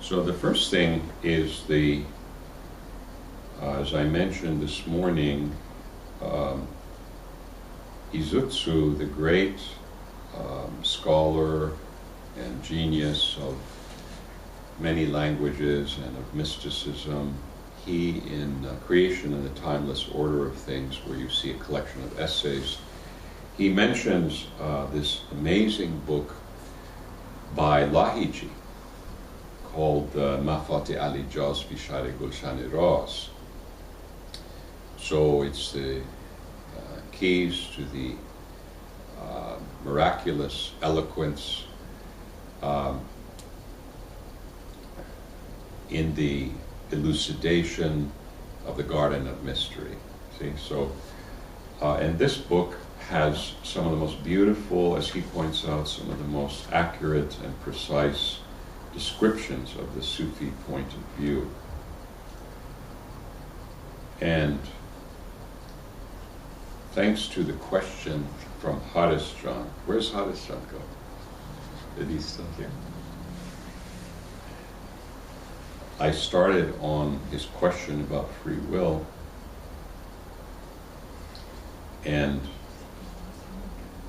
So the first thing is as I mentioned this morning, Izutsu, the great scholar and genius of many languages and of mysticism, he, in Creation and the Timeless Order of Things, where you see a collection of essays, he mentions this amazing book by Lahiji called Mafati Ali Jaz Bishare Gulshan Raz. So it's the keys to the miraculous eloquence in the elucidation of the Garden of Mystery. See, so and this book has some of the most beautiful, as he points out, some of the most accurate and precise descriptions of the Sufi point of view. And thanks to the question from Haris John. Where's Haris John go? Did he still here? I started on his question about free will, and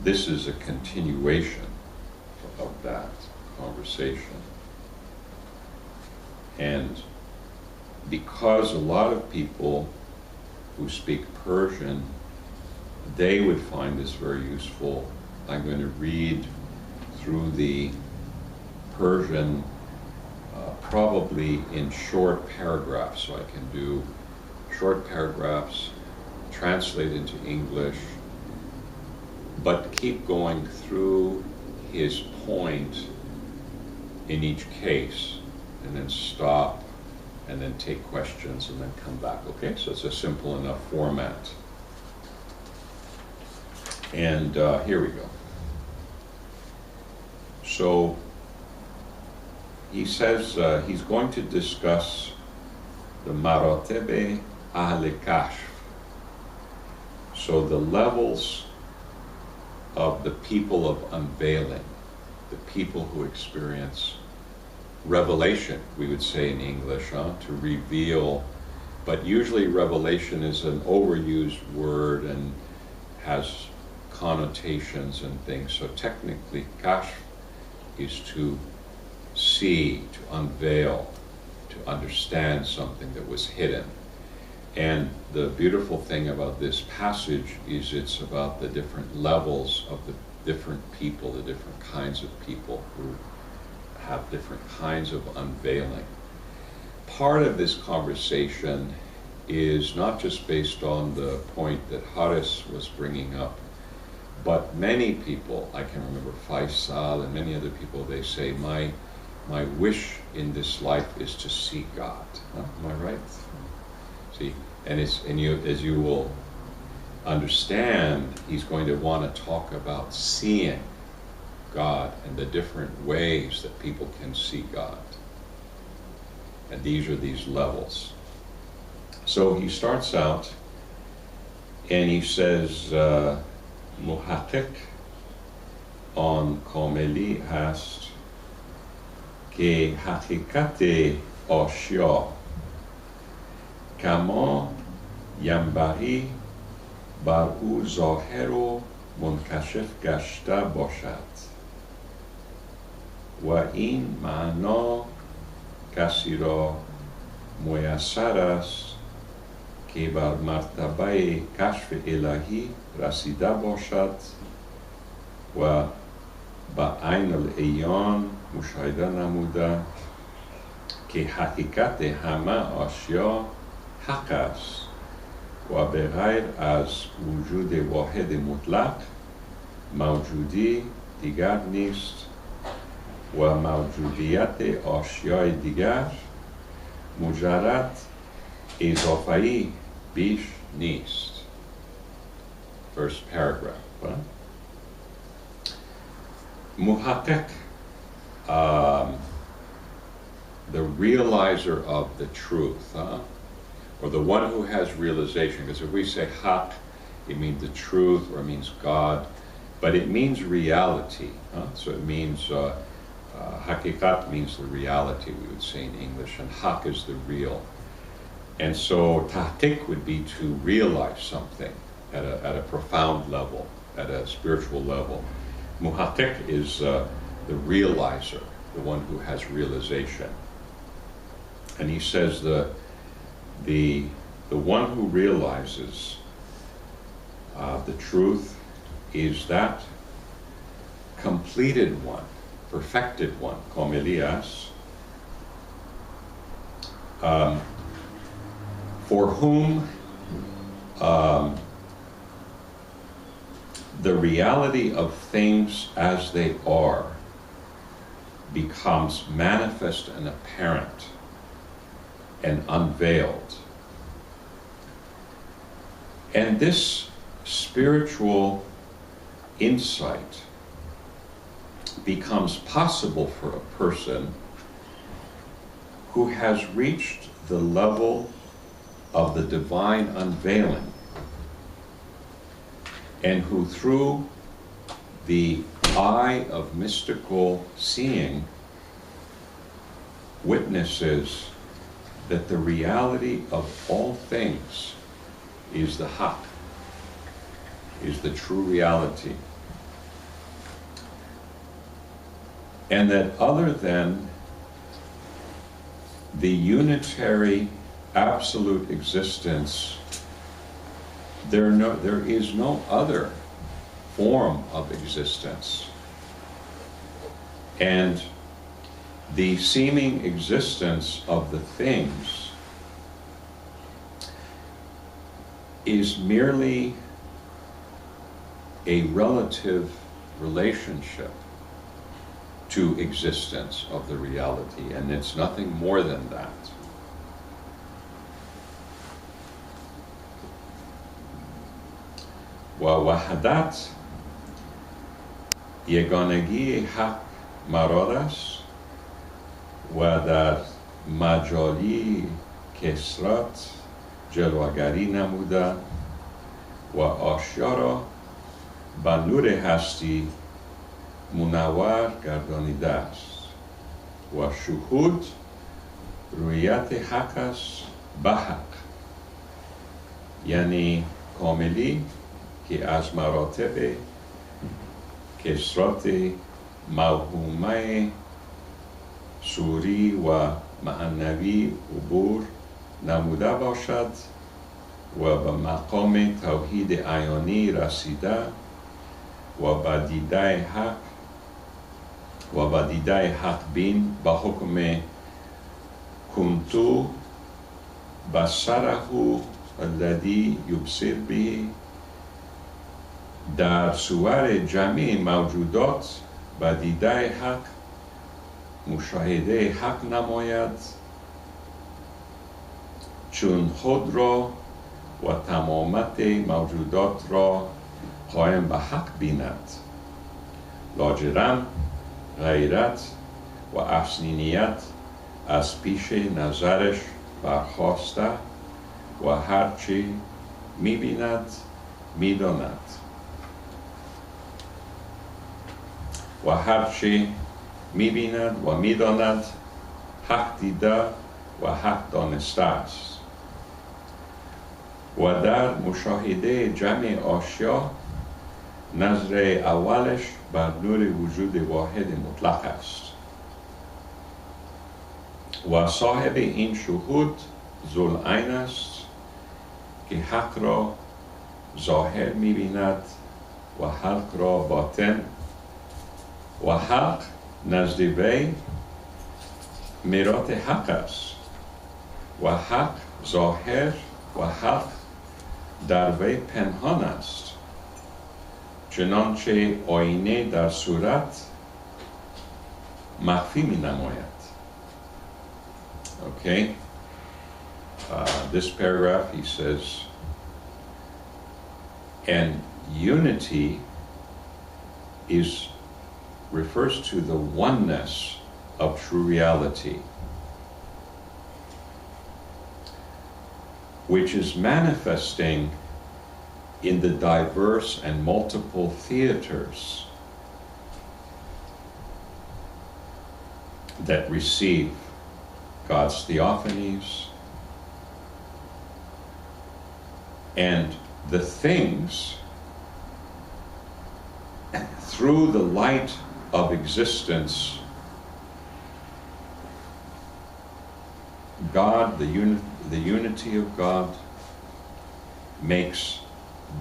this is a continuation of that conversation. And because a lot of people who speak Persian, they would find this very useful, I'm going to read through the Persian probably in short paragraphs, so I can do short paragraphs, translate into English, but keep going through his point in each case, and then stop, and then take questions, and then come back, okay? So it's a simple enough format. And here we go. So he says he's going to discuss the maratib ahl kashf. So the levels of the people of unveiling, the people who experience revelation, we would say in English, to reveal, but usually revelation is an overused word and has connotations and things. So technically, kashf is to see, to unveil, to understand something that was hidden. And the beautiful thing about this passage is it's about the different levels of the different people, the different kinds of people who have different kinds of unveiling. Part of this conversation is not just based on the point that Haris was bringing up, but many people, I can remember Faisal and many other people, they say, my wish in this life is to see God. Huh? Am I right? See, and as you will understand, he's going to want to talk about seeing God and the different ways that people can see God. And these are these levels. So he starts out and he says, Muhaqqiq on Kameli hast که حقیقت آشیا کما ینبغی بر او ظاهر و منکشف گشته باشد و این معنا کسی را میسر است که بر مرتبه کشف الهی رسیده باشد و با عین العیان مشاهده نموده که حقیقت همه اشیا حق است و بغیر از وجود واحد مطلق موجودی دیگر نیست و موجودیت اشیای دیگر مجرد اضافه‌ای بیش نیست. First paragraph. Huh? Muhaqqiq, the realizer of the truth, or the one who has realization, because if we say Haqq, it means the truth or it means God, but it means reality. So it means Hakikat means the reality, we would say in English, and Haqq is the real. And so tahqiq would be to realize something at a profound level, at a spiritual level. Muhaqqiq is the realizer, the one who has realization. And he says the one who realizes the truth is that completed one, perfected one, komelias, for whom the reality of things as they are becomes manifest and apparent and unveiled. And this spiritual insight becomes possible for a person who has reached the level of the divine unveiling, and who through the eye of mystical seeing witnesses that the reality of all things is the Haqq, is the true reality. And that other than the unitary absolute existence, there is no other form of existence. And the seeming existence of the things is merely a relative relationship to existence of the reality, and it's nothing more than that. ووحدت یگانگی حق مراد است و در مجالی کثرت جلوگری نموده و آشیا را به نور هستی منور گردانیده است و شهود رویت حق است به حق، یعنی کاملی که از مراتب کثرت موهومه صوری و معنوی عبور نموده باشد و به مقام توحید عیانی رسیده و به دیده حق بین به حکم کنتو بصره الذی یبصر به در صور جمعی موجودات به دیده حق مشاهده حق نماید، چون خود را و تمامت موجودات را قائم به حق بیند، لاجرم غیرت و افسینیت از پیش نظرش برخاسته و هرچی می‌بیند می‌داند و هرچی می‌بیند و می‌داند حق دیده و حق دانسته است و در مشاهده جمع اشیا نظر اولش بر نور وجود واحد مطلق است و صاحب این شهود ذوالعین است که حق را ظاهر می‌بیند و حق را باطن و حق نزد وی میرات حق است و حق ظاهر و حق در وی پنهان است، چنانچه آینه در صورت مخفی می نماید. Okay, this paragraph he says, and unity refers to the oneness of true reality, which is manifesting in the diverse and multiple theaters that receive God's theophanies, and the things through the light of existence, God, the unity of God, makes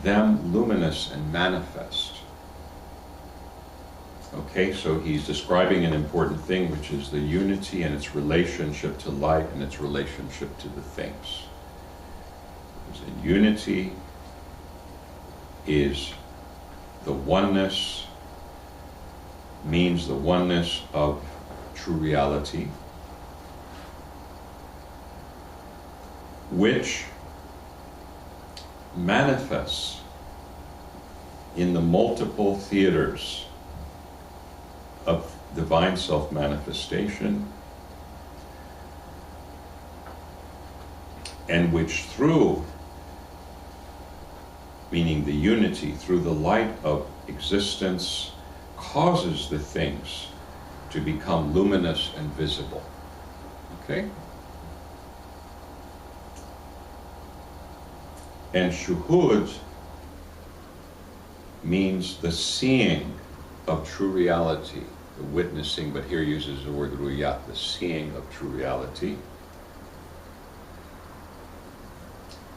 them luminous and manifest. Okay, so he's describing an important thing, which is the unity and its relationship to light and its relationship to the things. The unity is the oneness, means the oneness of true reality, which manifests in the multiple theaters of divine self-manifestation, and which through, meaning the unity, through the light of existence, causes the things to become luminous and visible. Okay? And shuhud means the seeing of true reality, the witnessing, but here uses the word ruyat, the seeing of true reality,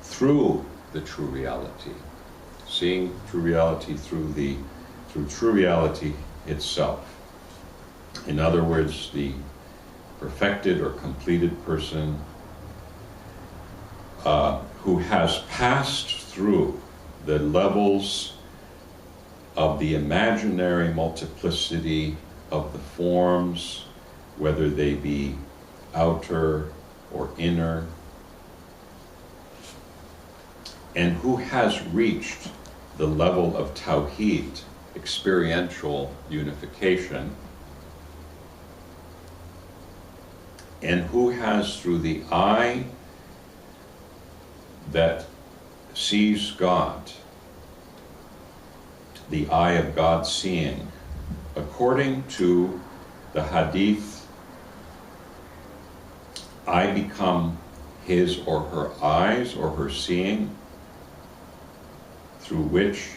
through the true reality, seeing true reality through true reality itself. In other words, the perfected or completed person who has passed through the levels of the imaginary multiplicity of the forms, whether they be outer or inner, and who has reached the level of tawheed, experiential unification, and who has, through the eye that sees God, the eye of God seeing, according to the hadith, I become his or her eyes or her seeing, through which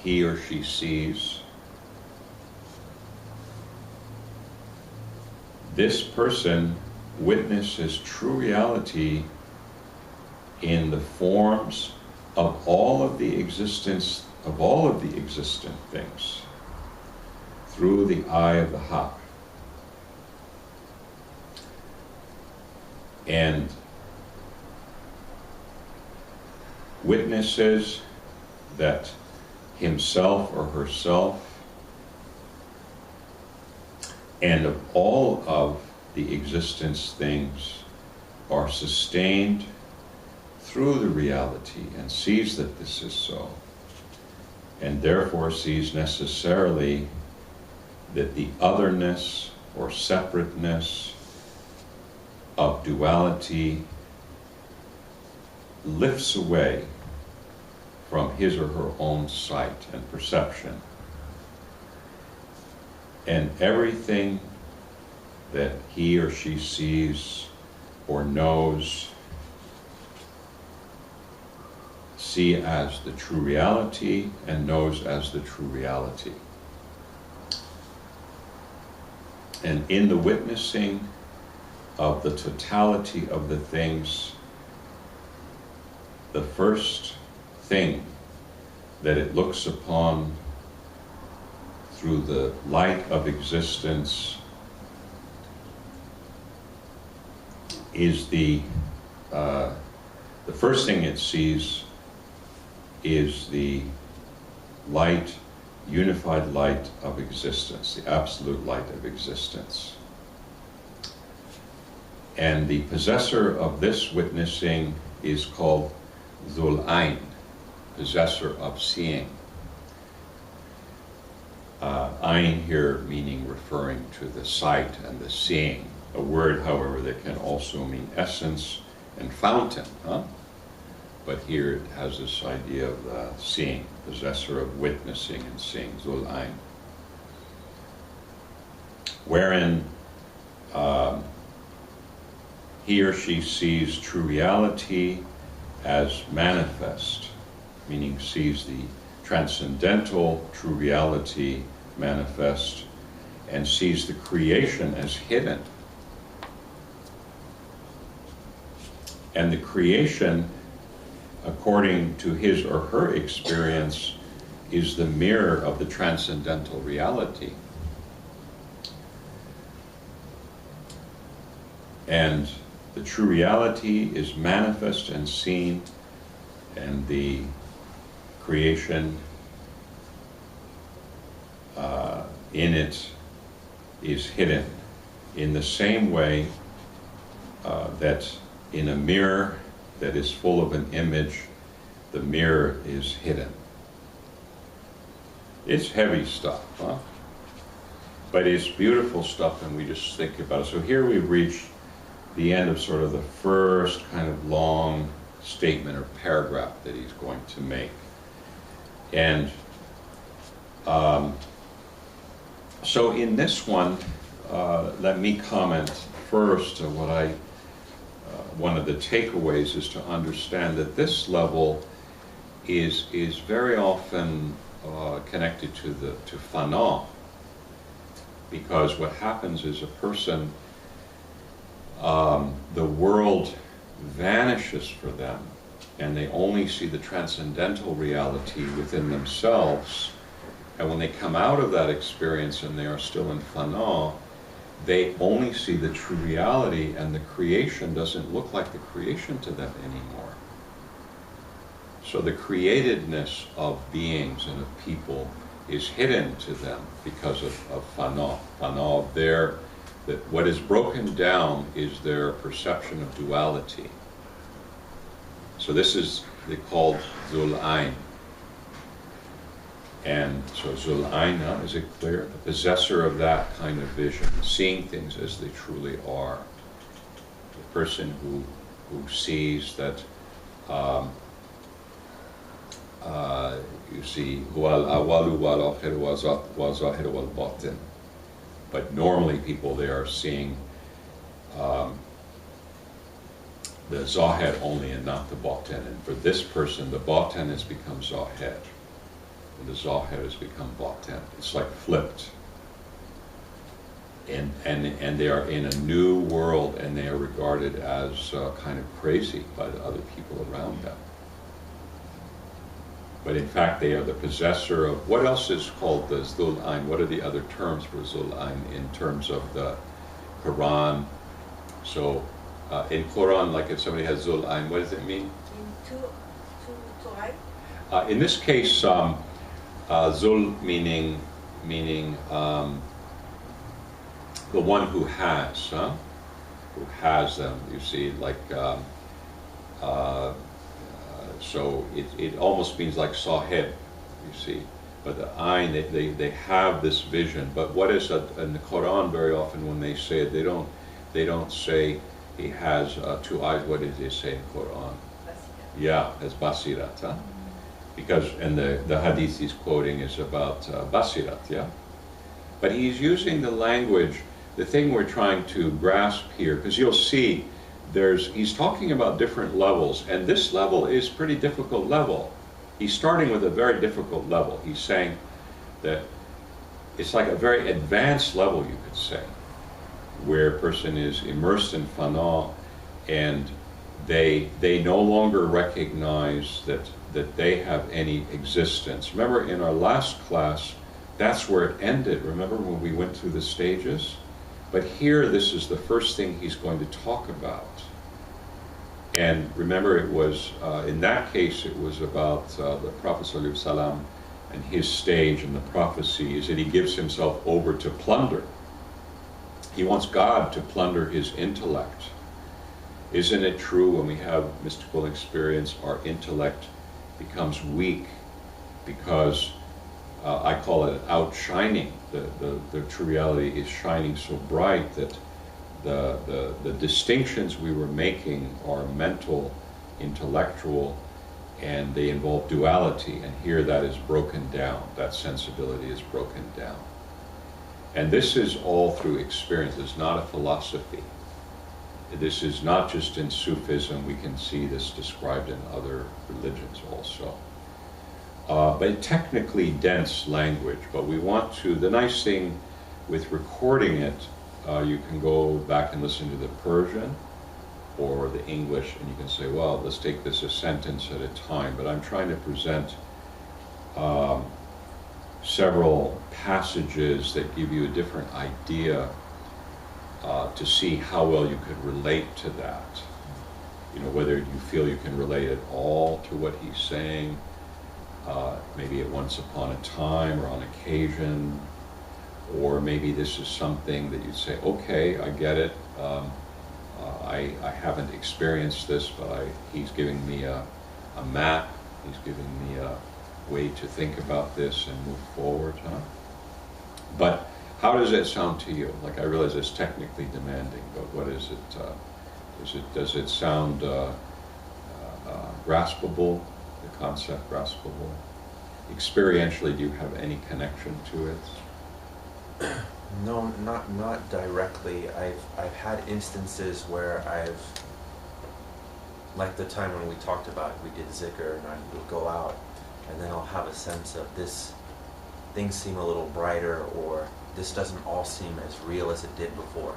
he or she sees. This person witnesses true reality in the forms of all of the existence of all of the existent things through the eye of the Haqq. And witnesses that himself or herself and of all of the existence things are sustained through the reality, and sees that this is so, and therefore sees necessarily that the otherness or separateness of duality lifts away from his or her own sight and perception, and everything that he or she sees or knows see as the true reality and knows as the true reality. And in the witnessing of the totality of the things, the first thing that it looks upon through the light of existence is the first thing it sees is the light, unified light of existence, the absolute light of existence. And the possessor of this witnessing is called Dhul Ain, possessor of seeing. Ain here meaning referring to the sight and the seeing, a word, however, that can also mean essence and fountain, but here it has this idea of seeing, possessor of witnessing and seeing, Dhul Ain, wherein um, he or she sees true reality as manifest, meaning sees the transcendental true reality manifest, and sees the creation as hidden. And the creation, according to his or her experience, is the mirror of the transcendental reality. And the true reality is manifest and seen, and the creation in it is hidden, in the same way that in a mirror that is full of an image, the mirror is hidden. It's heavy stuff, huh? But it's beautiful stuff when we just think about it. So here we've reached the end of sort of the first kind of long statement or paragraph that he's going to make. And so in this one, let me comment first on what one of the takeaways is to understand that this level is very often connected to fana, because what happens is a person, the world vanishes for them, and they only see the transcendental reality within themselves. And when they come out of that experience and they are still in fana, they only see the true reality, and the creation doesn't look like the creation to them anymore. So the createdness of beings and of people is hidden to them because of fana. Fana of that what is broken down is their perception of duality. So this is called Zul Ain. And so Zul Ain, is it clear? The possessor of that kind of vision, seeing things as they truly are. The person who sees that, you see, wal awalu wal akhir wa zahir wal batin. But normally people, they are seeing the zahir only and not the batin. And for this person, the batin has become zahir, and the zahir has become batin. It's like flipped. And they are in a new world, and they are regarded as kind of crazy by the other people around them. But in fact, they are the possessor of, what else is called the Zul Ain? What are the other terms for Zul Ain in terms of the Quran? So in Quran, like if somebody has Zul Ain, what does it mean? In this case, Zul meaning the one who has them. You see, like so it almost means like sahib, you see. But the ayn, they have this vision. But what is in the Quran, very often when they say it, they don't say he has two eyes. What did they say in Quran? Basirat. Yeah, as basirat, huh? Because, and the hadith he's quoting is about basirat, yeah? But he's using the language, the thing we're trying to grasp here, because you'll see he's talking about different levels, and this level is pretty difficult level. He's starting with a very difficult level. He's saying that it's like a very advanced level, you could say, where a person is immersed in fana, and they no longer recognize that they have any existence. Remember in our last class, that's where it ended. Remember when we went through the stages? But here, this is the first thing he's going to talk about. And remember, it was, in that case, it was about the Prophet ﷺ and his stage and the prophecy is that he gives himself over to plunder. He wants God to plunder his intellect. Isn't it true when we have mystical experience, our intellect becomes weak because I call it outshining. The true reality is shining so bright that the distinctions we were making are mental, intellectual, and they involve duality. And here that is broken down. That sensibility is broken down. And this is all through experience. It's not a philosophy. This is not just in Sufism. We can see this described in other religions also. But technically dense language. But we want to, the nice thing with recording it, you can go back and listen to the Persian or the English, and you can say, well, let's take this a sentence at a time. But I'm trying to present several passages that give you a different idea to see how well you could relate to that. You know, whether you feel you can relate at all to what he's saying, maybe at once upon a time or on occasion, or maybe this is something that you'd say, okay, I get it. I haven't experienced this, but he's giving me a map. He's giving me a way to think about this and move forward. But how does that sound to you? Like, I realize it's technically demanding, but what is it? Does it sound graspable? The concept graspable? Experientially, do you have any connection to it? No, not directly. I've had instances where like the time when we talked about it, we did zikr and I would go out, and then I'll have a sense of this, things seem a little brighter, or this doesn't all seem as real as it did before.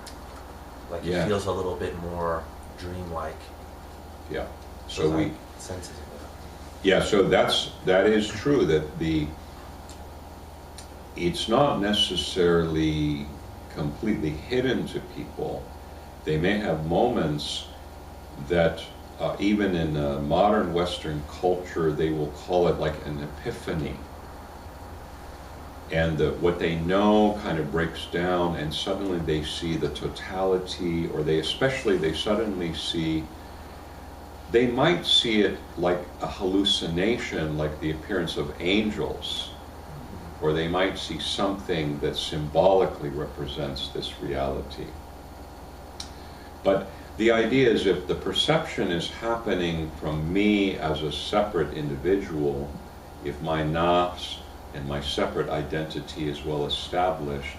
Like it feels a little bit more dreamlike. Yeah. So we senses of it. Yeah. So that is true. That it's not necessarily completely hidden to people. They may have moments that even in modern Western culture, they will call it like an epiphany. And what they know kind of breaks down, and suddenly they see the totality, or they suddenly see, they might see it like a hallucination, like the appearance of angels, or they might see something that symbolically represents this reality. But the idea is, if the perception is happening from me as a separate individual, if my nafs and my separate identity is well established,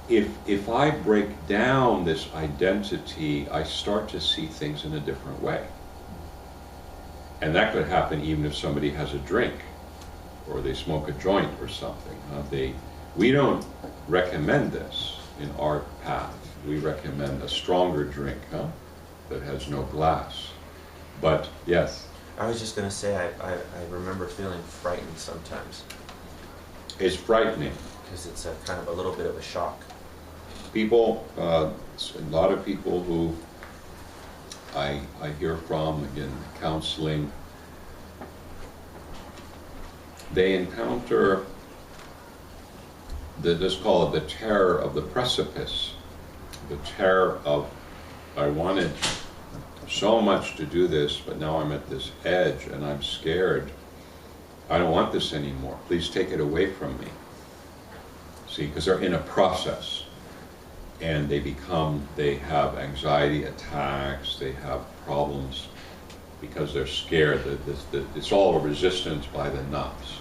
if I break down this identity, I start to see things in a different way. And that could happen even if somebody has a drink, or they smoke a joint or something. We don't recommend this in our path. We recommend a stronger drink, that has no glass. But yes. I was just going to say, I remember feeling frightened sometimes. It's frightening. Because it's a kind of a little bit of a shock. People, a lot of people who I hear from, again, counseling, they encounter let's call it the terror of the precipice, the terror of, I wanted so much to do this, but now I'm at this edge and I'm scared. I don't want this anymore. Please take it away from me. See, because they're in a process, and they have anxiety attacks, they have problems because they're scared. It's all a resistance by the nafs.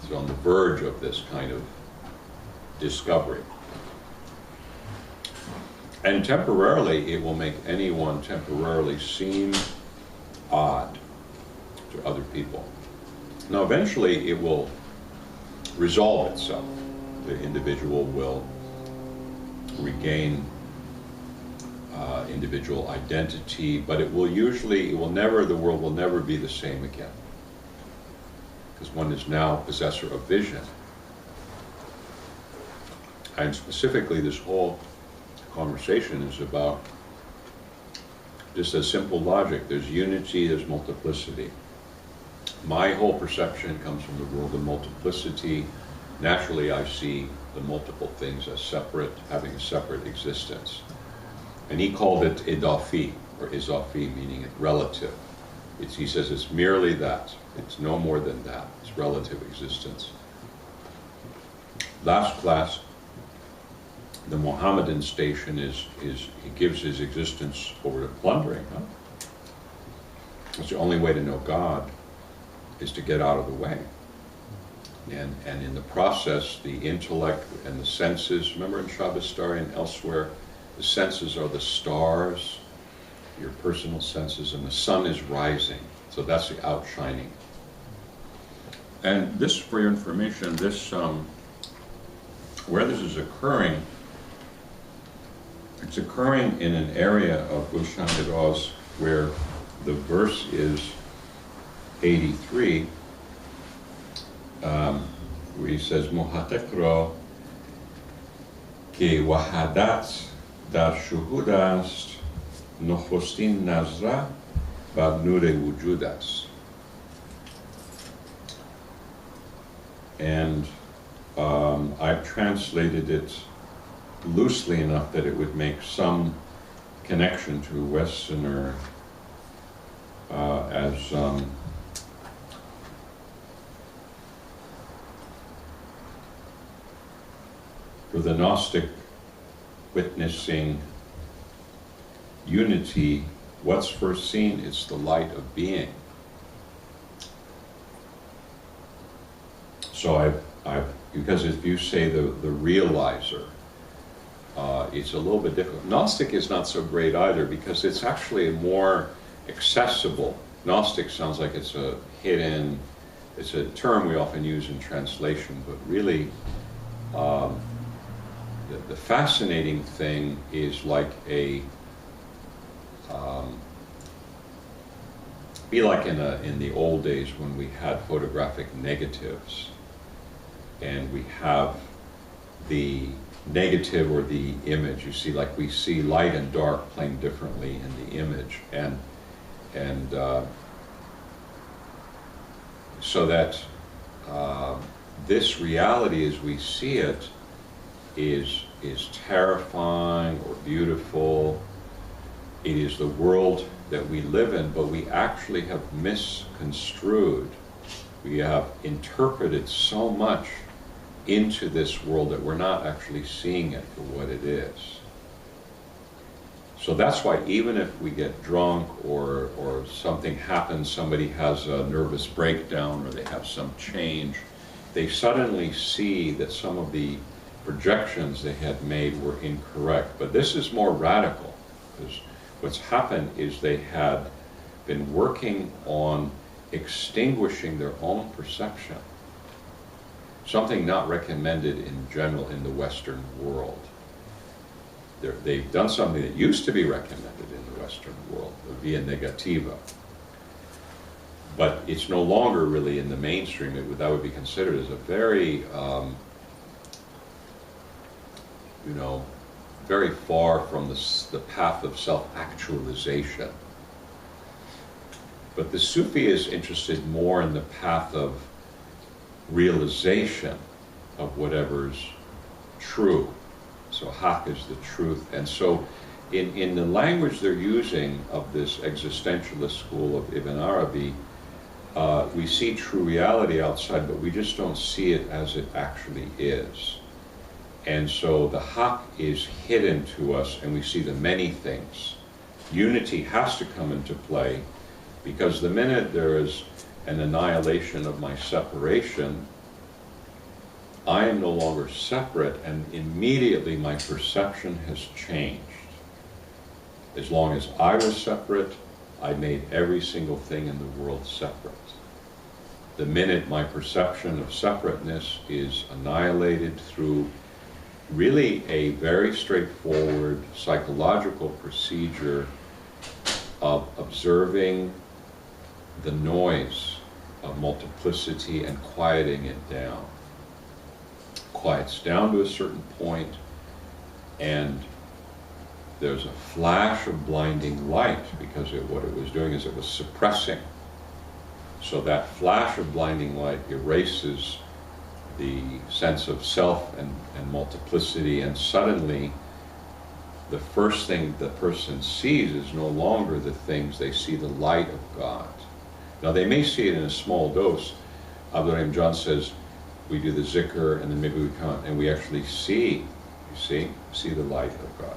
It's on the verge of this kind of discovery. And temporarily, it will make anyone temporarily seem odd to other people. Now, eventually, it will resolve itself. The individual will regain individual identity, but the world will never be the same again. Because one is now possessor of vision. And specifically, this whole conversation is about just a simple logic. There's unity, there's multiplicity. My whole perception comes from the world of multiplicity. Naturally, I see the multiple things as separate, having a separate existence. And he called it idafi, or izafi, meaning relative. He says it's merely that. It's no more than that. It's relative existence. Last class, the Mohammedan station he gives his existence over to plundering. It's the only way to know God is to get out of the way. And in the process, the intellect and the senses, remember in Shabbos Story and elsewhere, the senses are the stars, your personal senses, and the sun is rising. So that's the outshining. And this, for your information, this where this is occurring, it's occurring in an area of Gulshan Oz where the verse is 83, where he says, Muhatekro ki wahadat dar shuhudast nochostin nazra bar nure wujudas. And I've translated it loosely enough that it would make some connection to a Westerner as for the Gnostic witnessing unity, what's first seen? It's the light of being. So because if you say the realizer, it's a little bit difficult. Gnostic is not so great either because it's actually more accessible. Gnostic sounds like it's a hidden, it's a term we often use in translation, but really the fascinating thing is like be like in the old days when we had photographic negatives, and we have the negative or the image. You see, like we see light and dark playing differently in the image, and so that this reality as we see it is terrifying or beautiful. It is the world that we live in, but we actually have misconstrued. We have interpreted so much into this world that we're not actually seeing it for what it is. So that's why even if we get drunk or something happens, somebody has a nervous breakdown or they have some change, they suddenly see that some of the projections they had made were incorrect. But this is more radical, because what's happened is they had been working on extinguishing their own perception, something not recommended in general in the Western world. They've done something that used to be recommended in the Western world, the via negativa. But it's no longer really in the mainstream. That would be considered as a very, very far from the path of self-actualization. But the Sufi is interested more in the path of realization of whatever's true. So Haqq is the truth. And so in the language they're using of this existentialist school of Ibn Arabi, we see true reality outside, but we just don't see it as it actually is. And so the Haqq is hidden to us, and we see the many things. Unity has to come into play, because the minute there is an annihilation of my separation, I am no longer separate, and immediately my perception has changed. As long as I was separate, I made every single thing in the world separate. The minute my perception of separateness is annihilated through really a very straightforward psychological procedure of observing the noise of multiplicity and quieting it down. Quiets down to a certain point, and there's a flash of blinding light, because what it was doing is it was suppressing. So that flash of blinding light erases the sense of self and multiplicity, and suddenly the first thing the person sees is no longer the things. They see the light of God. Now they may see it in a small dose. Abdurrahim John says we do the zikr and then maybe we come and we actually see, see the light of God.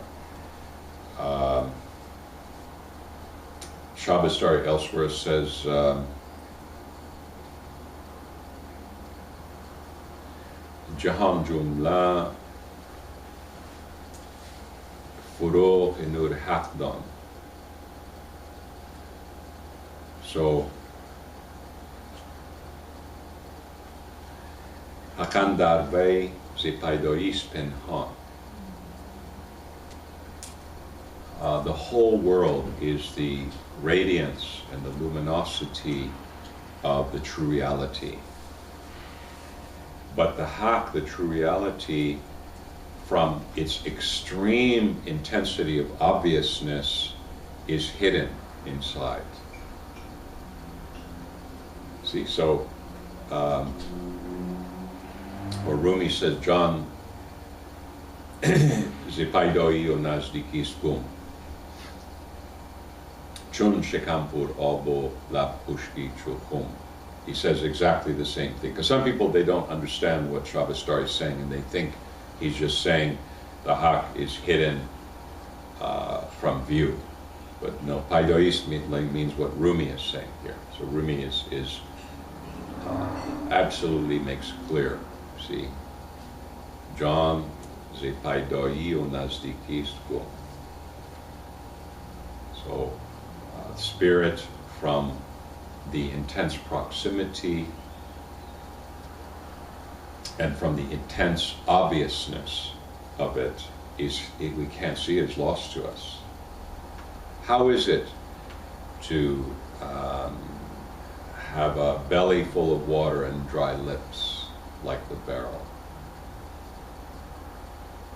Shabbos Darr elsewhere says Jahan Jumla Furuq Nur Haqq. So Hakan dar vei ze paidais penhan. The whole world is the radiance and the luminosity of the true reality. But the Haqq, the true reality, from its extreme intensity of obviousness, is hidden inside. See, so, or Rumi says, John, Zipaidoi o nazdiki spum. Chun shekampur albo lap pushki chukum. He says exactly the same thing. Because some people, they don't understand what Robert Darr is saying, and they think he's just saying the Haqq is hidden from view. But no, paidois means what Rumi is saying here. So Rumi is absolutely makes clear. See, John ze paidoi o nazdiki spum. So, spirit from the intense proximity and from the intense obviousness of it we can't see it, is lost to us. How is it to have a belly full of water and dry lips like the barrel?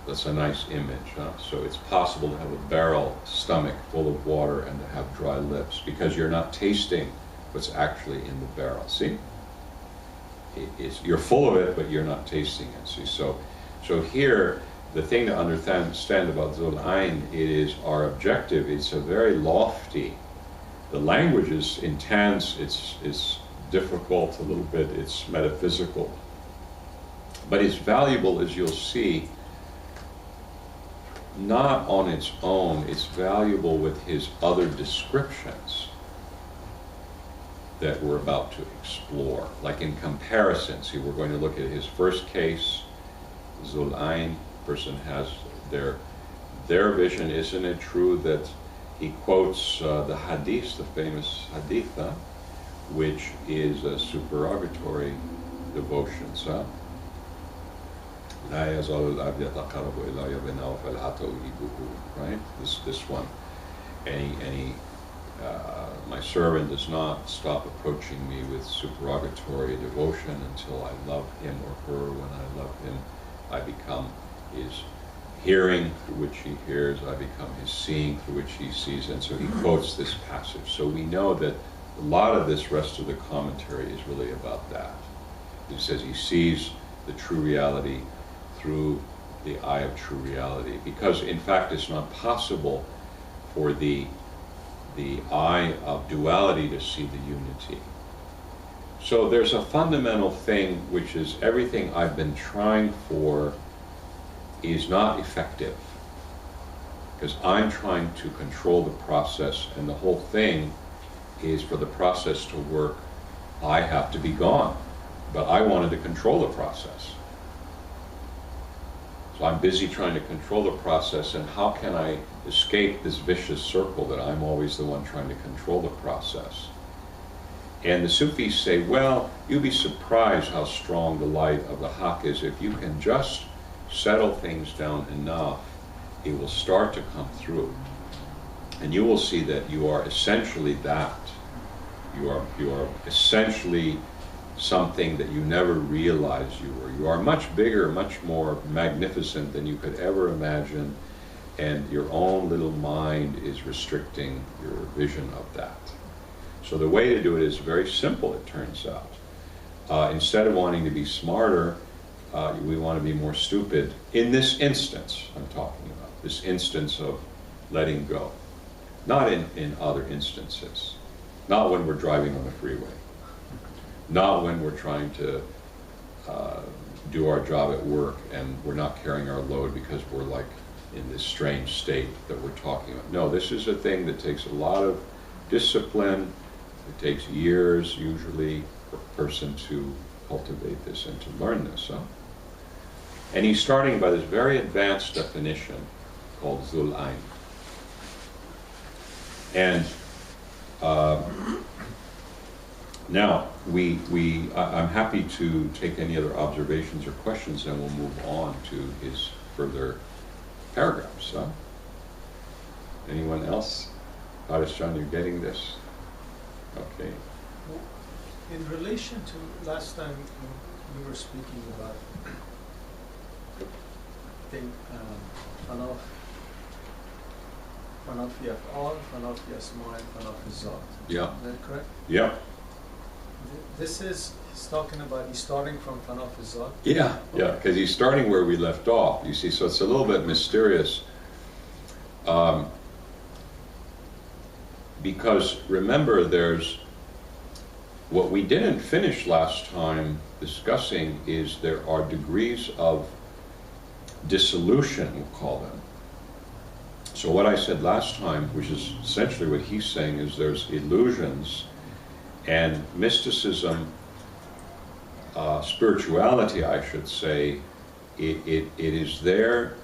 That's a nice image, huh? So it's possible to have a barrel stomach full of water and to have dry lips because you're not tasting what's actually in the barrel. See? You're full of it, but you're not tasting it. See? So here, the thing to understand about Zul Ain, it is our objective. It's a very lofty. The language is intense. It's difficult a little bit. It's metaphysical. But it's valuable, as you'll see, not on its own. It's valuable with his other descriptions that we're about to explore. Like in comparison, see, we're going to look at his first case, Zul Ain, person has their vision. Isn't it true that he quotes the hadith, the famous hadith, which is a supererogatory devotion, right? This one. My servant does not stop approaching me with supererogatory devotion until I love him or her. When I love him, I become his hearing through which he hears, I become his seeing through which he sees. And so he quotes this passage. So we know that a lot of this rest of the commentary is really about that. He says he sees the true reality through the eye of true reality, because in fact it's not possible for the eye of duality to see the unity. So there's a fundamental thing, which is everything I've been trying for is not effective, because I'm trying to control the process, and the whole thing is for the process to work, I have to be gone. But I wanted to control the process. So I'm busy trying to control the process, and how can I escape this vicious circle that I'm always the one trying to control the process? And the Sufis say, well, you'll be surprised how strong the light of the Haqq is. If you can just settle things down enough, it will start to come through. And you will see that you are essentially that. You are essentially something that you never realized you were. You are much bigger, much more magnificent than you could ever imagine, and your own little mind is restricting your vision of that. So the way to do it is very simple, it turns out. Instead of wanting to be smarter, we want to be more stupid. In this instance, I'm talking about, this instance of letting go. Not in other instances. Not when we're driving on the freeway. Not when we're trying to do our job at work and we're not carrying our load because we're like in this strange state that we're talking about. No, this is a thing that takes a lot of discipline. It takes years, usually, for a person to cultivate this and to learn this. And he's starting by this very advanced definition called Zul Ain. And now, I'm happy to take any other observations or questions, and we'll move on to his further paragraphs. Huh? Anyone else? John, you're getting this? Okay. In relation to last time we were speaking about Fana fi af'al, Fana fi asma', Fana fi zat. Yeah. Is that correct? Yeah. This is, he's talking about, he's starting from Fana fi zat. Yeah, yeah, because he's starting where we left off, you see, so it's a little bit mysterious. Because remember, there's what we didn't finish last time discussing is there are degrees of dissolution, we'll call them. So what I said last time, which is essentially what he's saying, is there's illusions, and mysticism, spirituality, I should say, it is there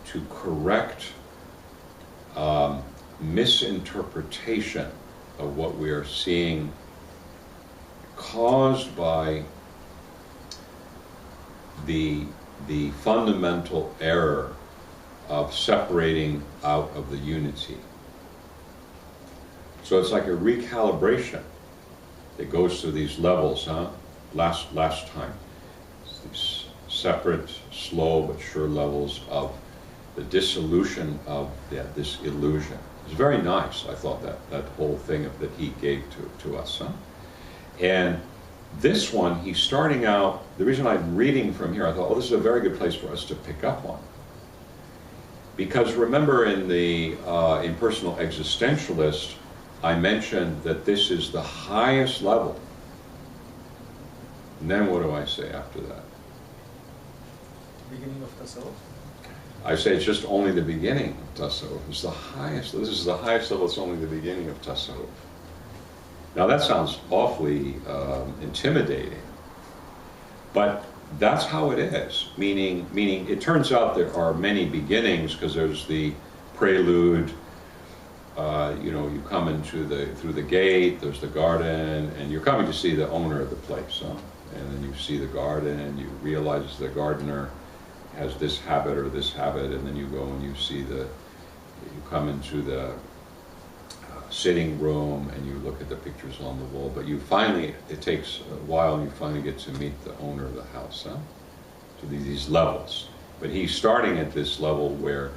to correct misinterpretation of what we are seeing caused by the fundamental error of separating out of the unity. So it's like a recalibration that goes through these levels, huh? Last time. It's these separate, slow but sure levels of the dissolution of this illusion. It's very nice, I thought, that whole thing that he gave to us, huh? And this one, he's starting out, the reason I'm reading from here, I thought, oh, this is a very good place for us to pick up on. Because remember in the Impersonal Existentialist, I mentioned that this is the highest level. And then what do I say after that? Beginning of Tasawwuf? I say it's just only the beginning of Tasawwuf. It's the highest, this is the highest level, it's only the beginning of Tasawwuf. Now that sounds awfully intimidating, but that's how it is. Meaning, it turns out there are many beginnings, because there's the prelude. You come into through the gate. There's the garden, and you're coming to see the owner of the place. Huh? And then you see the garden, and you realize the gardener has this habit or this habit, and then you go and you see you come into the sitting room, and you look at the pictures on the wall, but you finally, it takes a while, and you finally get to meet the owner of the house, huh? So these levels. But he's starting at this level where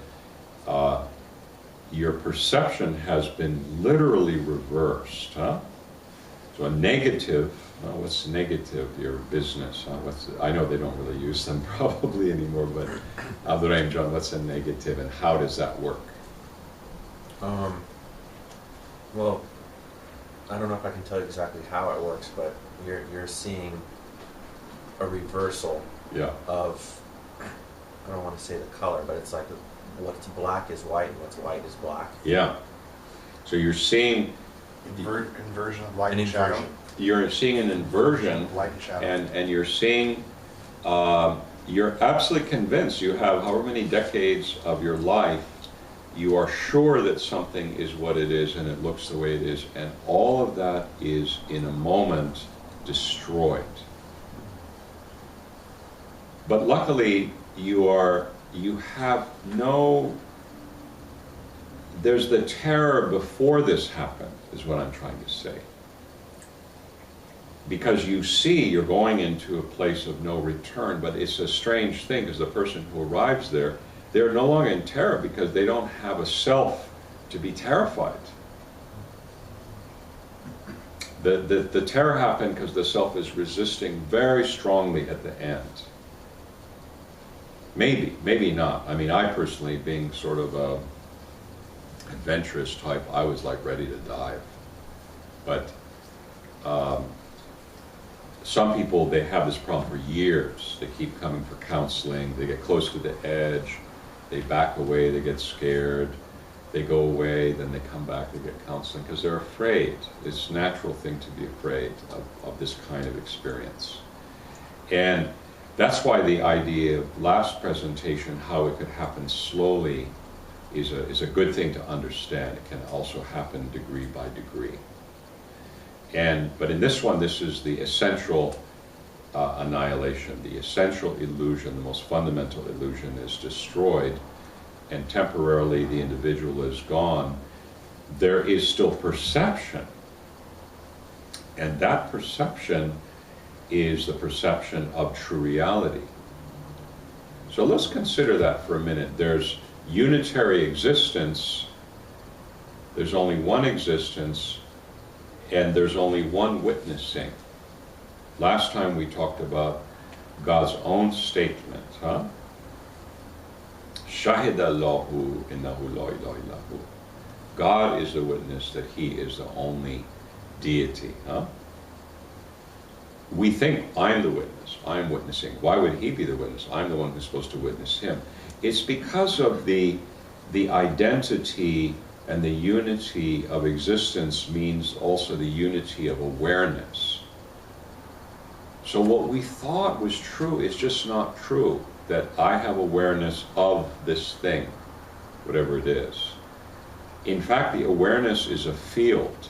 your perception has been literally reversed, huh? So a negative, what's negative? Your business, huh? I know they don't really use them probably anymore, but Abdurrahim John, what's a negative, and how does that work? Well, I don't know if I can tell you exactly how it works, but you're seeing a reversal of, I don't want to say the color, but it's like what's black is white and what's white is black. Yeah. So you're seeing inversion of light and shadow. You're seeing an inversion, light and shadow, and you're seeing. You're absolutely convinced. You have however many decades of your life. You are sure that something is what it is and it looks the way it is, and all of that is in a moment destroyed. But luckily there's the terror before this happened, is what I'm trying to say. Because you see you're going into a place of no return, but it's a strange thing, because the person who arrives there, they're no longer in terror because they don't have a self to be terrified. The terror happened because the self is resisting very strongly at the end. Maybe not. I mean, I personally, being sort of a adventurous type, I was like ready to dive. But some people, they have this problem for years. They keep coming for counseling. They get close to the edge. They back away, they get scared, they go away, then they come back, they get counseling, because they're afraid. It's a natural thing to be afraid of this kind of experience. And That's why the idea of last presentation, how it could happen slowly, is a good thing to understand. It can also happen degree by degree. But in this one, this is the essential annihilation. The essential illusion, the most fundamental illusion, is destroyed, and temporarily the individual is gone. There is still perception, and that perception is the perception of true reality. So let's consider that for a minute. There's unitary existence, there's only one existence, and there's only one witnessing. Last time we talked about God's own statement, huh? Shahida Allahu innahu la ilaha illahu. God is the witness that He is the only deity, huh? We think, I'm the witness, I'm witnessing. Why would He be the witness? I'm the one who's supposed to witness Him. It's because of the identity and the unity of existence means also the unity of awareness. So what we thought was true is just not true, that I have awareness of this thing, whatever it is. In fact, the awareness is a field,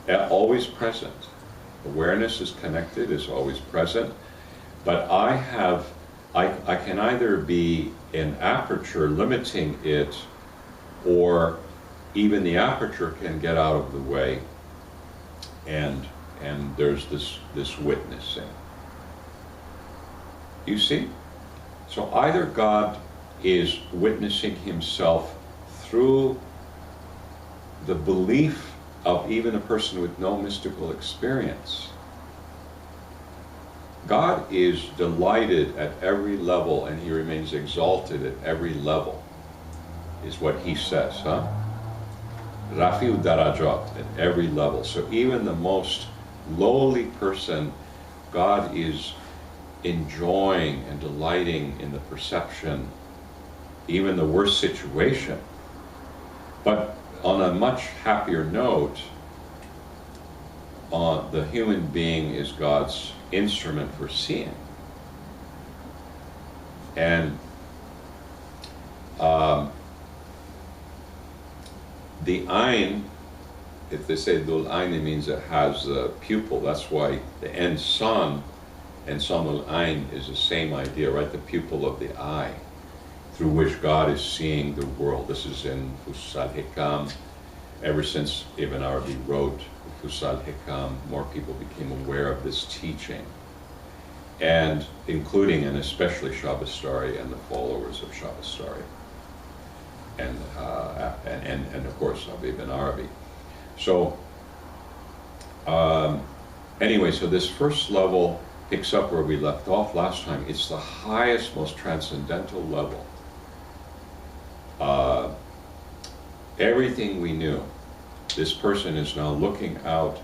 always present. Awareness is connected, is always present, but I can either be an aperture limiting it, or even the aperture can get out of the way, and there's this witnessing. You see? So either God is witnessing Himself through the belief of even a person with no mystical experience. God is delighted at every level, and He remains exalted at every level, is what He says, huh? Rafi'u darajat, at every level. So even the most lowly person, God is enjoying and delighting in the perception, even the worst situation. But on a much happier note, the human being is God's instrument for seeing. And the Ain, if they say Dul Ain, it means it has a pupil. That's why the end Sun and Samul Ain is the same idea, right? The pupil of the eye, through which God is seeing the world. This is in Ustad Hikam. Ever since Ibn Arabi wrote Ustad Hikam, more people became aware of this teaching, and including and especially Shabbastari and the followers of Shabbastari, and of course of Ibn Arabi. So anyway, so this first level picks up where we left off last time. It's the highest, most transcendental level. Everything we knew, this person is now looking out,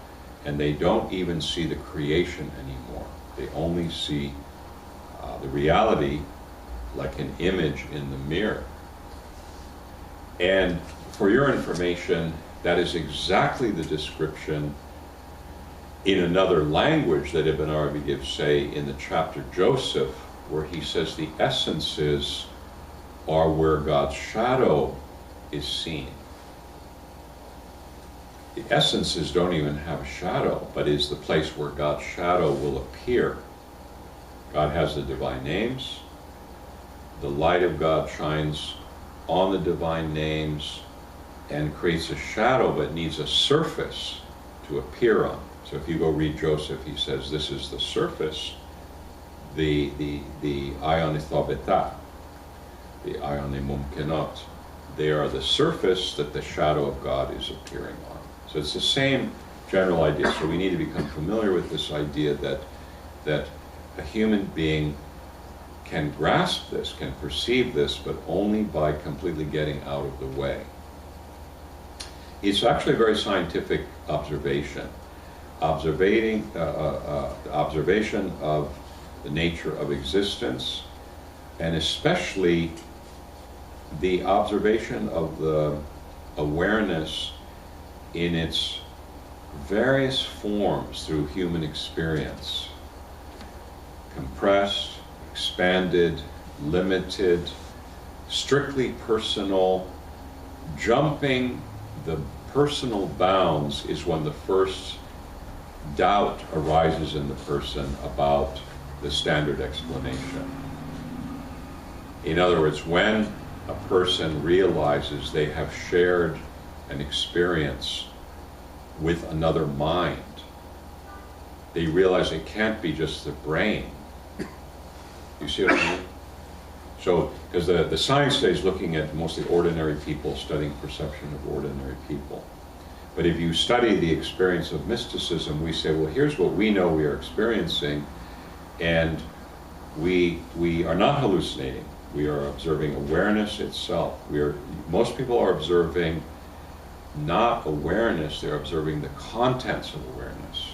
and they don't even see the creation anymore. They only see the reality like an image in the mirror. And for your information, that is exactly the description in another language that Ibn Arabi gives, say, in the chapter Joseph, where he says the essences are where God's shadow is seen. The essences don't even have a shadow, but is the place where God's shadow will appear. God has the divine names. The light of God shines on the divine names and creates a shadow, but needs a surface to appear on. So if you go read Joseph, he says this is the surface, the ayon thabita, the ayon mumkinat. They are the surface that the shadow of God is appearing on. So it's the same general idea. So we need to become familiar with this idea that a human being can grasp this, can perceive this, but only by completely getting out of the way. It's actually a very scientific observation. Observation of the nature of existence, and especially the observation of the awareness in its various forms through human experience. Compressed, expanded, limited, strictly personal. Jumping the personal bounds is when the first doubt arises in the person about the standard explanation. In other words, when a person realizes they have shared an experience with another mind, they realize it can't be just the brain. You see what I mean? So, because the science today is looking at mostly ordinary people, studying perception of ordinary people. But if you study the experience of mysticism, we say, well, here's what we know we are experiencing, and we are not hallucinating. We are observing awareness itself. Most people are observing not awareness, they're observing the contents of awareness.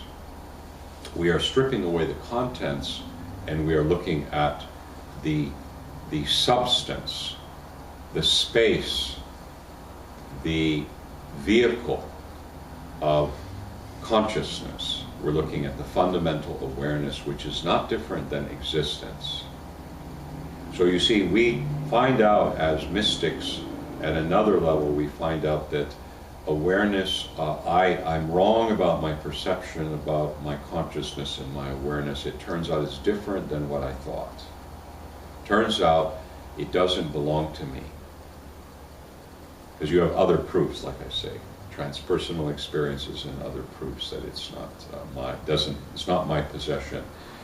We are stripping away the contents, and we are looking at the substance, the space, the vehicle of consciousness. We're looking at the fundamental awareness, which is not different than existence. So you see, we find out as mystics, at another level, we find out that awareness, I'm wrong about my perception, about my consciousness and my awareness. It turns out it's different than what I thought. Turns out it doesn't belong to me. Because you have other proofs, like I say, transpersonal experiences and other proofs that it's not my possession.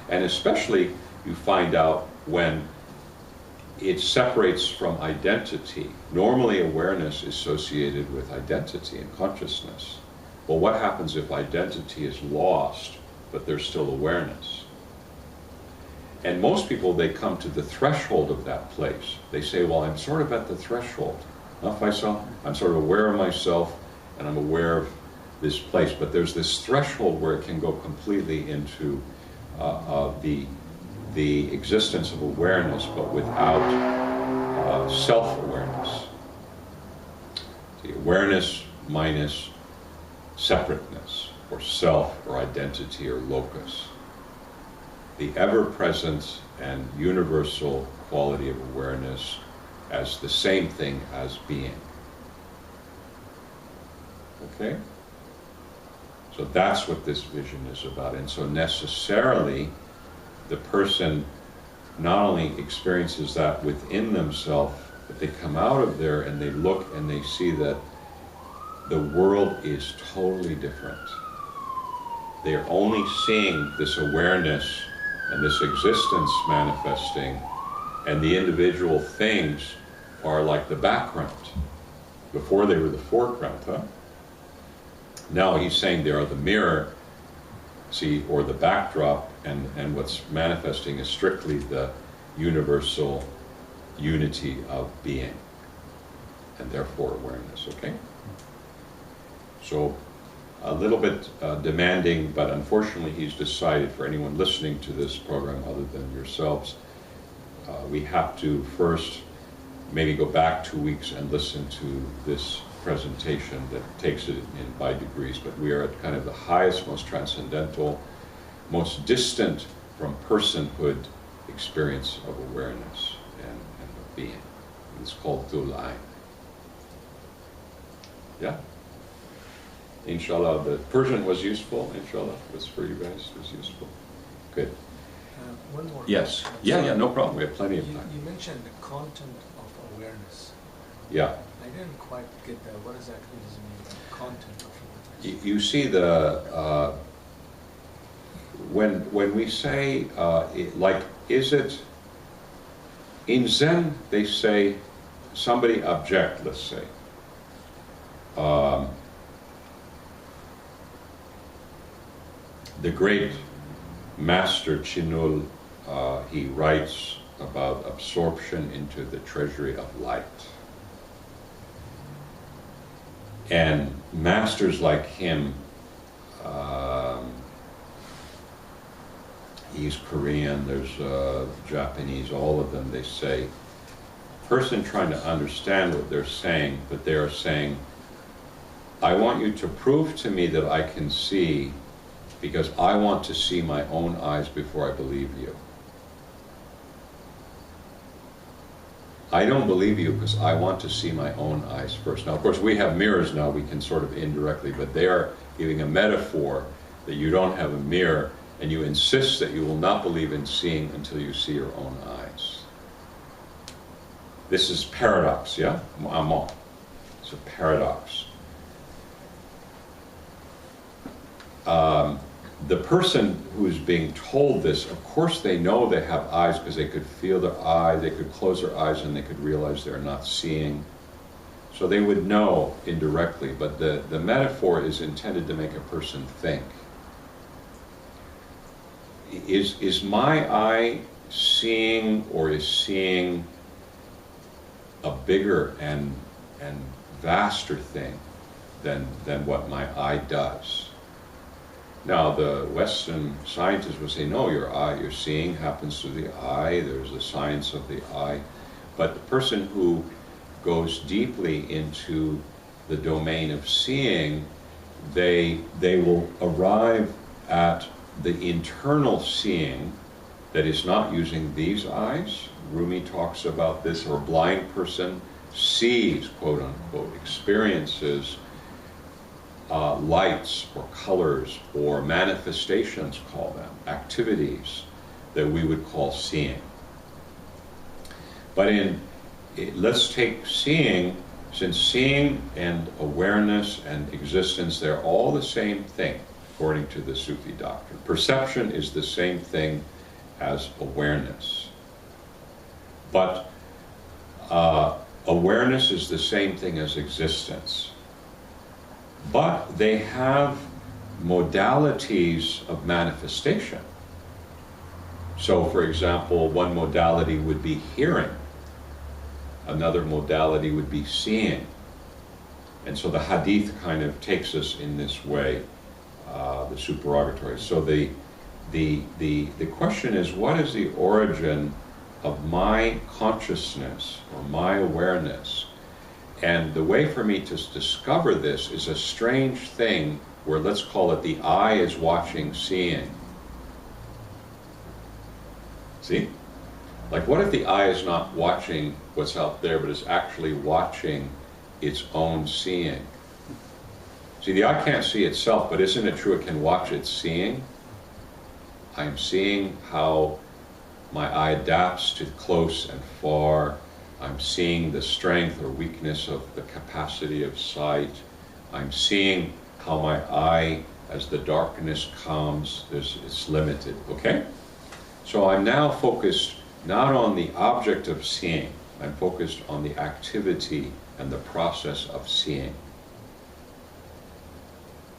And especially you find out when it separates from identity. Normally awareness is associated with identity and consciousness. Well, what happens if identity is lost, but there's still awareness? And most people, they come to the threshold of that place. They say, well, I'm sort of at the threshold. Not Faisal? I'm sort of aware of myself, and I'm aware of this place. But there's this threshold where it can go completely into the existence of awareness, but without self-awareness. The awareness minus separateness, or self, or identity, or locus. The ever-present and universal quality of awareness as the same thing as being. Okay? So that's what this vision is about. And so necessarily, the person not only experiences that within themselves, but they come out of there and they look and they see that the world is totally different. They are only seeing this awareness and this existence manifesting, and the individual things are like the background. Before they were the foreground, huh? Now he's saying they are the mirror, see, or the backdrop, and what's manifesting is strictly the universal unity of being, and therefore awareness, okay? So, a little bit demanding, but unfortunately he's decided, for anyone listening to this program other than yourselves, we have to first maybe go back 2 weeks and listen to this presentation that takes it in by degrees, but we are at kind of the highest, most transcendental, most distant from personhood experience of awareness and of being. It's called Dhul Ain. Yeah? Inshallah, the Persian was useful, inshallah, it was for you guys, it was useful. Good. One more. Yes. question. Yeah, no problem, we have plenty of time. You mentioned the content of awareness. Yeah. I didn't quite get that. What exactly does it mean by content of awareness? You see when we say, is it, in Zen they say, somebody object, let's say. The great master Chinul, he writes about absorption into the treasury of light. And masters like him, he's Korean, there's Japanese, all of them, they say, person trying to understand what they're saying, but they are saying, I want you to prove to me that I can see, because I want to see my own eyes before I believe you. I don't believe you because I want to see my own eyes first. Now, of course, we have mirrors now, we can sort of indirectly, but they are giving a metaphor that you don't have a mirror, and you insist that you will not believe in seeing until you see your own eyes. This is paradox, yeah? Amon. It's a paradox. The person who is being told this, of course they know they have eyes because they could feel their eye, they could close their eyes and they could realize they're not seeing. So they would know indirectly, but the metaphor is intended to make a person think. Is my eye seeing, or is seeing a bigger and vaster thing than what my eye does? Now, the Western scientists will say, no, your seeing happens through the eye, there's a science of the eye. But the person who goes deeply into the domain of seeing, they will arrive at the internal seeing that is not using these eyes. Rumi talks about this, or a blind person sees, quote unquote, experiences lights or colors or manifestations, call them, activities that we would call seeing. But let's take seeing, since seeing and awareness and existence, they're all the same thing, according to the Sufi doctrine. Perception is the same thing as awareness. But awareness is the same thing as existence. But they have modalities of manifestation. So, for example, one modality would be hearing. Another modality would be seeing. And so the hadith kind of takes us in this way, the supererogatory. So the question is, what is the origin of my consciousness or my awareness? And the way for me to discover this is a strange thing where, let's call it, the eye is watching seeing. See? Like, what if the eye is not watching what's out there, but is actually watching its own seeing? See, the eye can't see itself, but isn't it true it can watch its seeing? I'm seeing how my eye adapts to close and far. I'm seeing the strength or weakness of the capacity of sight. I'm seeing how my eye, as the darkness comes, it's limited, okay? So I'm now focused not on the object of seeing, I'm focused on the activity and the process of seeing.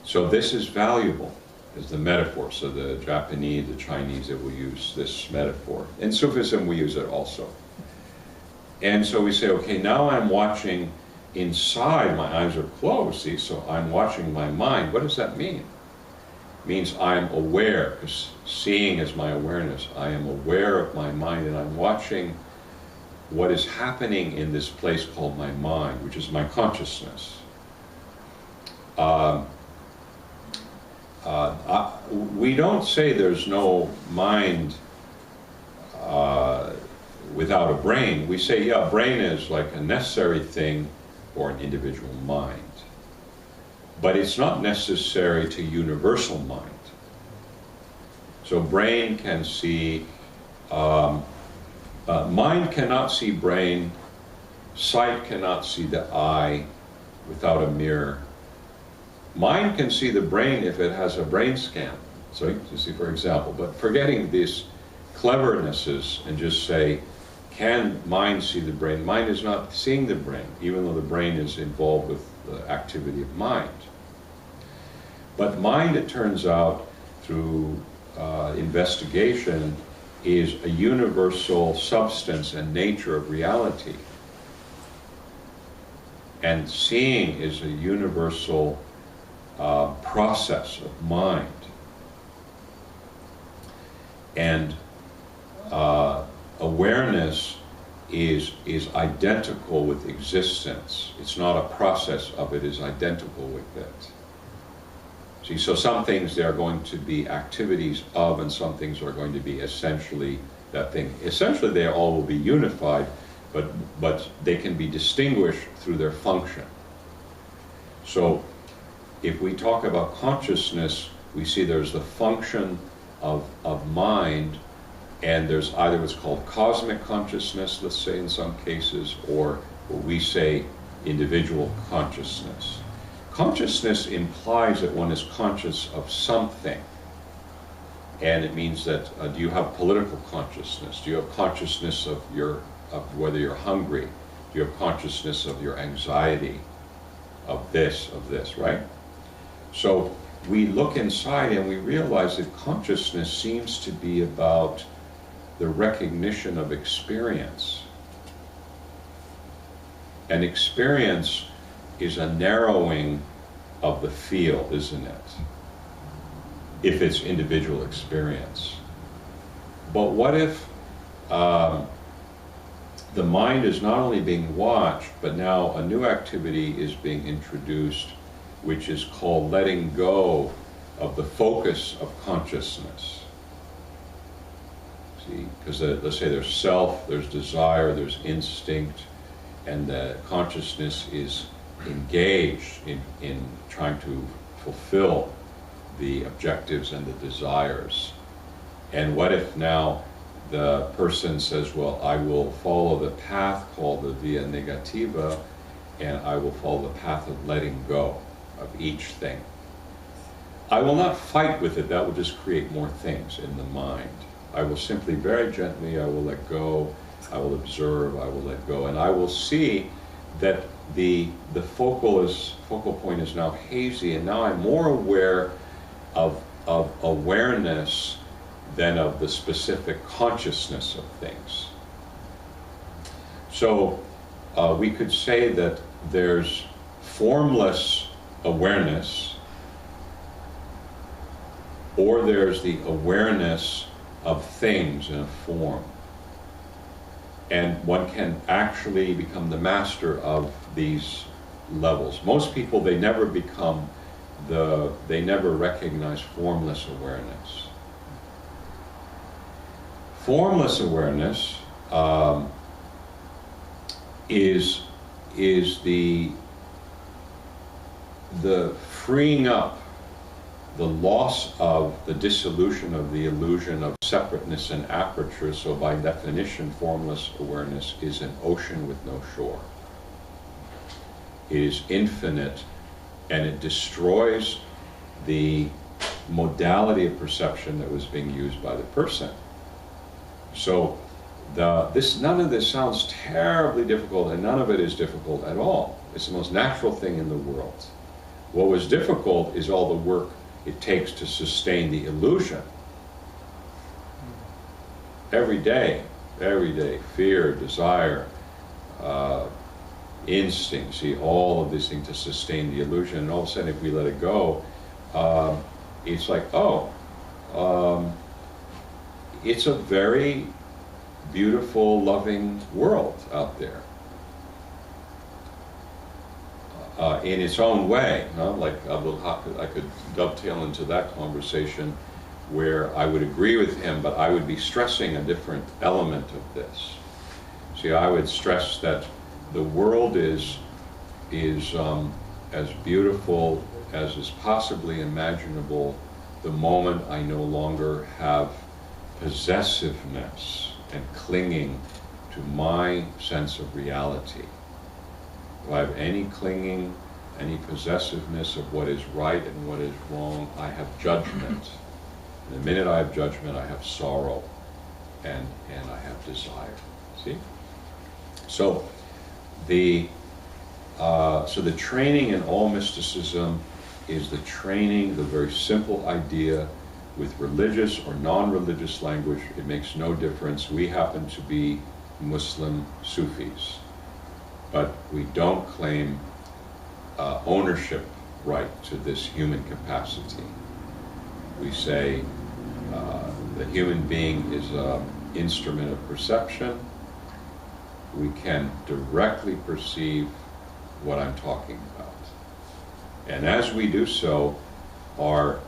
So this is valuable as the metaphor. So the Japanese, the Chinese, they will use this metaphor. In Sufism, we use it also. And so we say, okay, now I'm watching inside, my eyes are closed, see, so I'm watching my mind. What does that mean? It means I'm aware, because seeing is my awareness. I am aware of my mind, and I'm watching what is happening in this place called my mind, which is my consciousness. We don't say there's no mind without a brain. We say, yeah, brain is like a necessary thing for an individual mind. But it's not necessary to universal mind. So brain can see, mind cannot see brain, sight cannot see the eye without a mirror. Mind can see the brain if it has a brain scan. So you see, for example, but forgetting these clevernesses and just say, can mind see the brain? Mind is not seeing the brain, even though the brain is involved with the activity of mind. But mind, it turns out, through investigation, is a universal substance and nature of reality. And seeing is a universal process of mind. And awareness is identical with existence. It's not a process of it, is identical with it. See, so some things they are going to be activities of, and some things are going to be essentially that thing. Essentially they all will be unified, but they can be distinguished through their function. So if we talk about consciousness, we see there's the function of mind, and there's either what's called cosmic consciousness, let's say in some cases, or what we say individual consciousness. Consciousness implies that one is conscious of something. And it means that, do you have political consciousness? Do you have consciousness of whether you're hungry? Do you have consciousness of your anxiety? Of this, right? So we look inside and we realize that consciousness seems to be about the recognition of experience. And experience is a narrowing of the field, isn't it? If it's individual experience. But what if the mind is not only being watched, but now a new activity is being introduced, which is called letting go of the focus of consciousness. See, because let's say there's self, there's desire, there's instinct, and the consciousness is engaged in trying to fulfill the objectives and the desires. And what if now the person says, well, I will follow the path called the via negativa, and I will follow the path of letting go of each thing. I will not fight with it, that will just create more things in the mind. I will simply, very gently, I will let go, I will observe, I will let go, and I will see that the focal point is now hazy, and now I'm more aware of awareness than of the specific consciousness of things. So we could say that there's formless awareness, or there's the awareness of things in a form. And one can actually become the master of these levels. Most people, they never recognize formless awareness. Formless awareness is the freeing up, the loss of the dissolution of the illusion of separateness and aperture. So by definition, formless awareness is an ocean with no shore. It is infinite, and it destroys the modality of perception that was being used by the person. So none of this sounds terribly difficult, and none of it is difficult at all. It's the most natural thing in the world. What was difficult is all the work it takes to sustain the illusion. Every day, fear, desire, instinct, see, all of these things to sustain the illusion, and all of a sudden if we let it go, it's like, it's a very beautiful, loving world out there. In its own way, like Haqq, I could dovetail into that conversation where I would agree with him, but I would be stressing a different element of this. See, I would stress that the world is as beautiful as is possibly imaginable the moment I no longer have possessiveness and clinging to my sense of reality. If I have any clinging, any possessiveness of what is right and what is wrong, I have judgment. And the minute I have judgment, I have sorrow and I have desire. See? So the training in all mysticism is the training, the very simple idea with religious or non-religious language. It makes no difference. We happen to be Muslim Sufis, but we don't claim ownership right to this human capacity. We say the human being is an instrument of perception. We can directly perceive what I'm talking about. And as we do so, our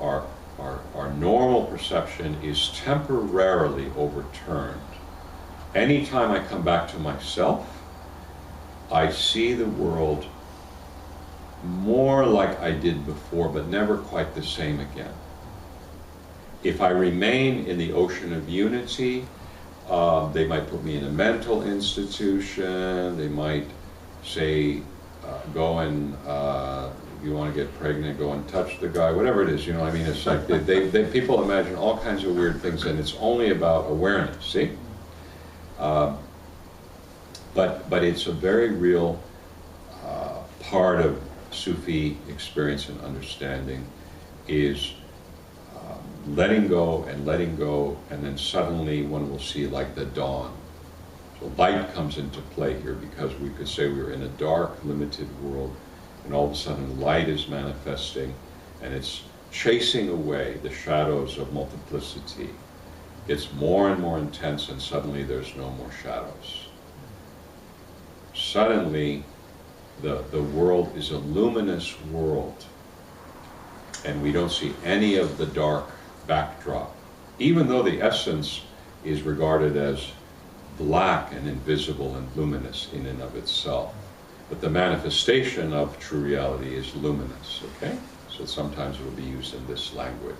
normal perception is temporarily overturned. Anytime I come back to myself, I see the world more like I did before, but never quite the same again. If I remain in the ocean of unity, they might put me in a mental institution, they might say, go and, you want to get pregnant, go and touch the guy, whatever it is, you know, I mean, it's like, people imagine all kinds of weird things, and it's only about awareness, see? But it's a very real part of Sufi experience and understanding is letting go, and then suddenly one will see like the dawn. So light comes into play here, because we could say we were in a dark, limited world, and all of a sudden light is manifesting, and it's chasing away the shadows of multiplicity. It's more and more intense, and suddenly there's no more shadows. Suddenly, the world is a luminous world, and we don't see any of the dark backdrop, even though the essence is regarded as black and invisible and luminous in and of itself. But the manifestation of true reality is luminous, okay? So sometimes it will be used in this language.